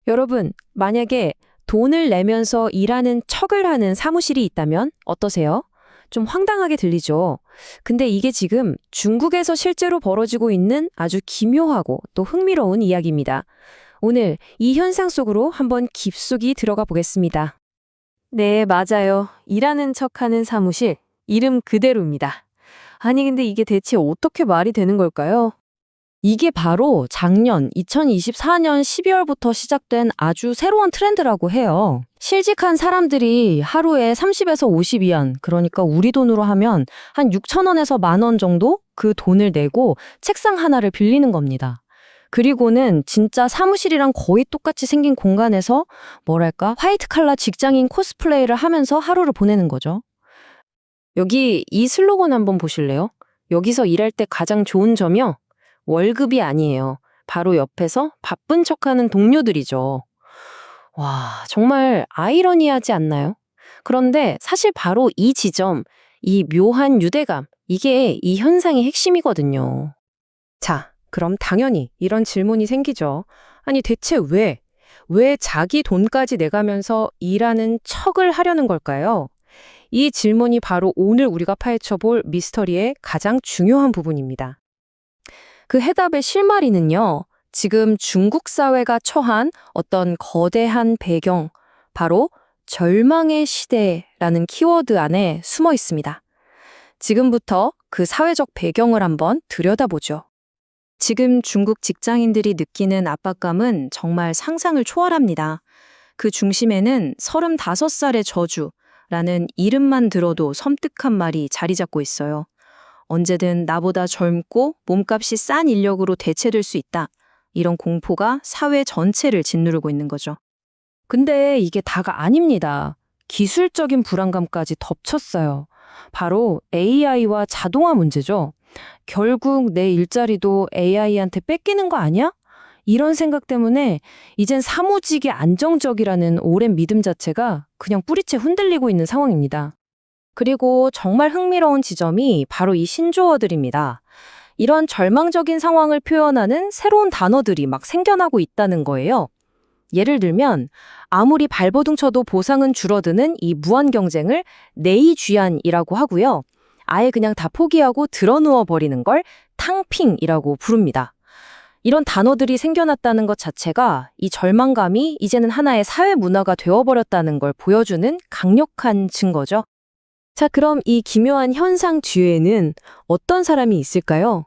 여러분, 만약에 돈을 내면서 일하는 척을 하는 사무실이 있다면 어떠세요? 좀 황당하게 들리죠? 근데 이게 지금 중국에서 실제로 벌어지고 있는 아주 기묘하고 또 흥미로운 이야기입니다. 오늘 이 현상 속으로 한번 깊숙이 들어가 보겠습니다. 네, 맞아요. 일하는 척하는 사무실, 이름 그대로입니다. 아니, 근데 이게 대체 어떻게 말이 되는 걸까요? 이게 바로 작년 2024년 12월부터 시작된 아주 새로운 트렌드라고 해요. 실직한 사람들이 하루에 30에서 50위안, 그러니까 우리 돈으로 하면 한 6천 원에서 10,000원 정도 그 돈을 내고 책상 하나를 빌리는 겁니다. 그리고는 진짜 사무실이랑 거의 똑같이 생긴 공간에서 뭐랄까 화이트 칼라 직장인 코스플레이를 하면서 하루를 보내는 거죠. 여기 이 슬로건 한번 보실래요? 여기서 일할 때 가장 좋은 점이요. 월급이 아니에요. 바로 옆에서 바쁜 척하는 동료들이죠. 와, 정말 아이러니하지 않나요? 그런데 사실 바로 이 지점, 이 묘한 유대감, 이게 이 현상의 핵심이거든요. 자, 그럼 당연히 이런 질문이 생기죠. 아니, 대체 왜 자기 돈까지 내가면서 일하는 척을 하려는 걸까요? 이 질문이 바로 오늘 우리가 파헤쳐 볼 미스터리의 가장 중요한 부분입니다. 그 해답의 실마리는요, 지금 중국 사회가 처한 어떤 거대한 배경, 바로 절망의 시대라는 키워드 안에 숨어 있습니다. 지금부터 그 사회적 배경을 한번 들여다보죠. 지금 중국 직장인들이 느끼는 압박감은 정말 상상을 초월합니다. 그 중심에는 35살의 저주라는 이름만 들어도 섬뜩한 말이 자리 잡고 있어요. 언제든 나보다 젊고 몸값이 싼 인력으로 대체될 수 있다. 이런 공포가 사회 전체를 짓누르고 있는 거죠. 근데 이게 다가 아닙니다. 기술적인 불안감까지 덮쳤어요. 바로 AI와 자동화 문제죠. 결국 내 일자리도 AI한테 뺏기는 거 아니야? 이런 생각 때문에 이젠 사무직이 안정적이라는 오랜 믿음 자체가 그냥 뿌리채 흔들리고 있는 상황입니다. 그리고 정말 흥미로운 지점이 바로 이 신조어들입니다. 이런 절망적인 상황을 표현하는 새로운 단어들이 막 생겨나고 있다는 거예요. 예를 들면 아무리 발버둥 쳐도 보상은 줄어드는 이 무한 경쟁을 내이쥐안이라고 하고요. 아예 그냥 다 포기하고 드러누워 버리는 걸 탕핑이라고 부릅니다. 이런 단어들이 생겨났다는 것 자체가 이 절망감이 이제는 하나의 사회 문화가 되어버렸다는 걸 보여주는 강력한 증거죠. 자, 그럼 이 기묘한 현상 뒤에는 어떤 사람이 있을까요?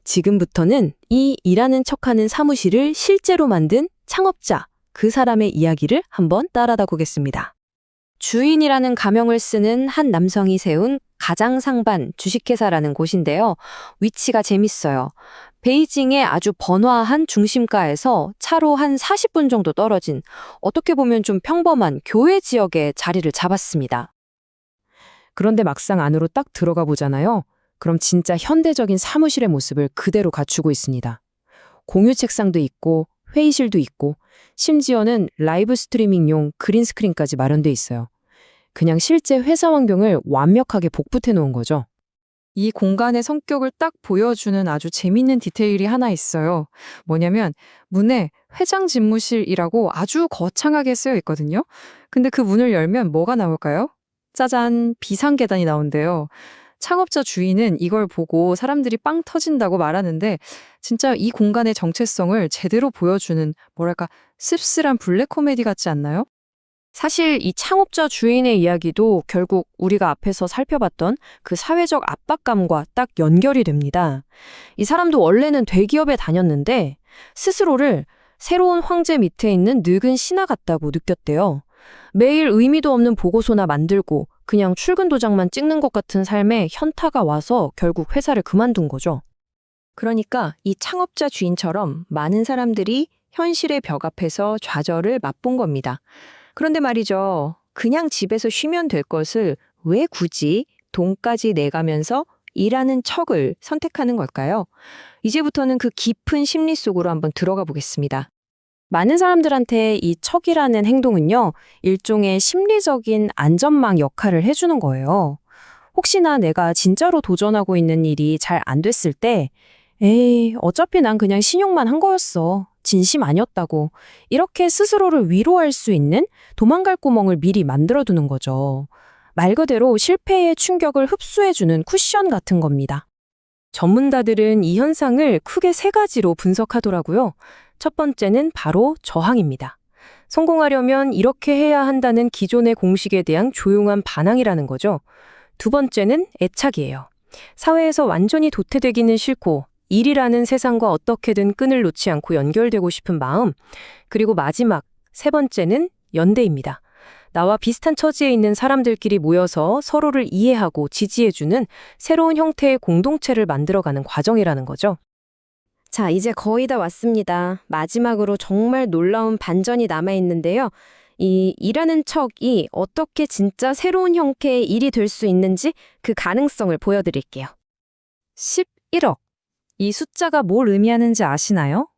지금부터는 이 일하는 척하는 사무실을 실제로 만든 창업자, 그 사람의 이야기를 한번 따라다 보겠습니다. 주인이라는 가명을 쓰는 한 남성이 세운 가장상반 주식회사라는 곳인데요. 위치가 재밌어요. 베이징의 아주 번화한 중심가에서 차로 한 40분 정도 떨어진 어떻게 보면 좀 평범한 교외 지역에 자리를 잡았습니다. 그런데 막상 안으로 딱 들어가 보잖아요. 그럼 진짜 현대적인 사무실의 모습을 그대로 갖추고 있습니다. 공유 책상도 있고 회의실도 있고 심지어는 라이브 스트리밍용 그린 스크린까지 마련돼 있어요. 그냥 실제 회사 환경을 완벽하게 복붙해 놓은 거죠. 이 공간의 성격을 딱 보여주는 아주 재밌는 디테일이 하나 있어요. 뭐냐면 문에 회장 집무실이라고 아주 거창하게 쓰여 있거든요. 근데 그 문을 열면 뭐가 나올까요? 짜잔, 비상계단이 나온대요. 창업자 주인은 이걸 보고 사람들이 빵 터진다고 말하는데 진짜 이 공간의 정체성을 제대로 보여주는 뭐랄까 씁쓸한 블랙 코미디 같지 않나요? 사실 이 창업자 주인의 이야기도 결국 우리가 앞에서 살펴봤던 그 사회적 압박감과 딱 연결이 됩니다. 이 사람도 원래는 대기업에 다녔는데 스스로를 새로운 황제 밑에 있는 늙은 신하 같다고 느꼈대요. 매일 의미도 없는 보고서나 만들고 그냥 출근 도장만 찍는 것 같은 삶에 현타가 와서 결국 회사를 그만둔 거죠. 그러니까 이 창업자 주인처럼 많은 사람들이 현실의 벽 앞에서 좌절을 맛본 겁니다. 그런데 말이죠. 그냥 집에서 쉬면 될 것을 왜 굳이 돈까지 내가면서 일하는 척을 선택하는 걸까요? 이제부터는 그 깊은 심리 속으로 한번 들어가 보겠습니다. 많은 사람들한테 이 척이라는 행동은요, 일종의 심리적인 안전망 역할을 해주는 거예요. 혹시나 내가 진짜로 도전하고 있는 일이 잘 안 됐을 때 에이, 어차피 난 그냥 신용만 한 거였어. 진심 아니었다고. 이렇게 스스로를 위로할 수 있는 도망갈 구멍을 미리 만들어두는 거죠. 말 그대로 실패의 충격을 흡수해주는 쿠션 같은 겁니다. 전문가들은 이 현상을 크게 세 가지로 분석하더라고요. 첫 번째는 바로 저항입니다. 성공하려면 이렇게 해야 한다는 기존의 공식에 대한 조용한 반항이라는 거죠. 두 번째는 애착이에요. 사회에서 완전히 도태되기는 싫고 일이라는 세상과 어떻게든 끈을 놓지 않고 연결되고 싶은 마음. 그리고 마지막, 세 번째는 연대입니다. 나와 비슷한 처지에 있는 사람들끼리 모여서 서로를 이해하고 지지해주는 새로운 형태의 공동체를 만들어가는 과정이라는 거죠. 자, 이제 거의 다 왔습니다. 마지막으로 정말 놀라운 반전이 남아있는데요. 이 일하는 척이 어떻게 진짜 새로운 형태의 일이 될 수 있는지 그 가능성을 보여드릴게요. 11억. 이 숫자가 뭘 의미하는지 아시나요?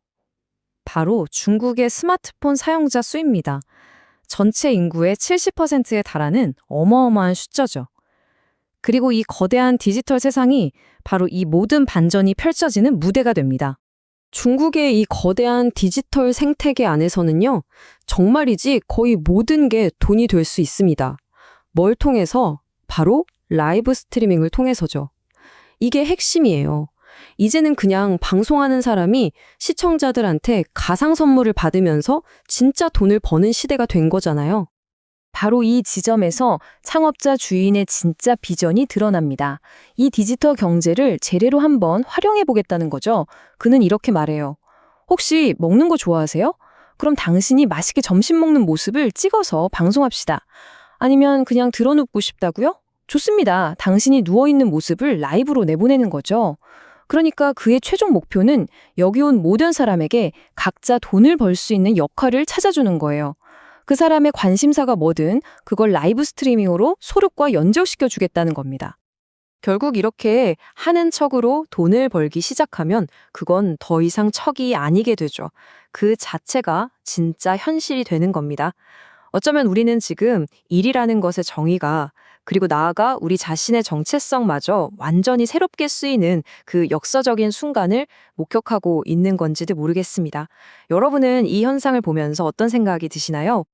바로 중국의 스마트폰 사용자 수입니다. 전체 인구의 70%에 달하는 어마어마한 숫자죠. 그리고 이 거대한 디지털 세상이 바로 이 모든 반전이 펼쳐지는 무대가 됩니다. 중국의 이 거대한 디지털 생태계 안에서는요, 정말이지 거의 모든 게 돈이 될 수 있습니다. 뭘 통해서? 바로 라이브 스트리밍을 통해서죠. 이게 핵심이에요. 이제는 그냥 방송하는 사람이 시청자들한테 가상 선물을 받으면서 진짜 돈을 버는 시대가 된 거잖아요. 바로 이 지점에서 창업자 주인의 진짜 비전이 드러납니다. 이 디지털 경제를 재래로 한번 활용해 보겠다는 거죠. 그는 이렇게 말해요. 혹시 먹는 거 좋아하세요? 그럼 당신이 맛있게 점심 먹는 모습을 찍어서 방송합시다. 아니면 그냥 드러눕고 싶다고요? 좋습니다. 당신이 누워있는 모습을 라이브로 내보내는 거죠. 그러니까 그의 최종 목표는 여기 온 모든 사람에게 각자 돈을 벌 수 있는 역할을 찾아주는 거예요. 그 사람의 관심사가 뭐든 그걸 라이브 스트리밍으로 소득과 연결시켜 주겠다는 겁니다. 결국 이렇게 하는 척으로 돈을 벌기 시작하면 그건 더 이상 척이 아니게 되죠. 그 자체가 진짜 현실이 되는 겁니다. 어쩌면 우리는 지금 일이라는 것의 정의가 그리고 나아가 우리 자신의 정체성마저 완전히 새롭게 쓰이는 그 역사적인 순간을 목격하고 있는 건지도 모르겠습니다. 여러분은 이 현상을 보면서 어떤 생각이 드시나요?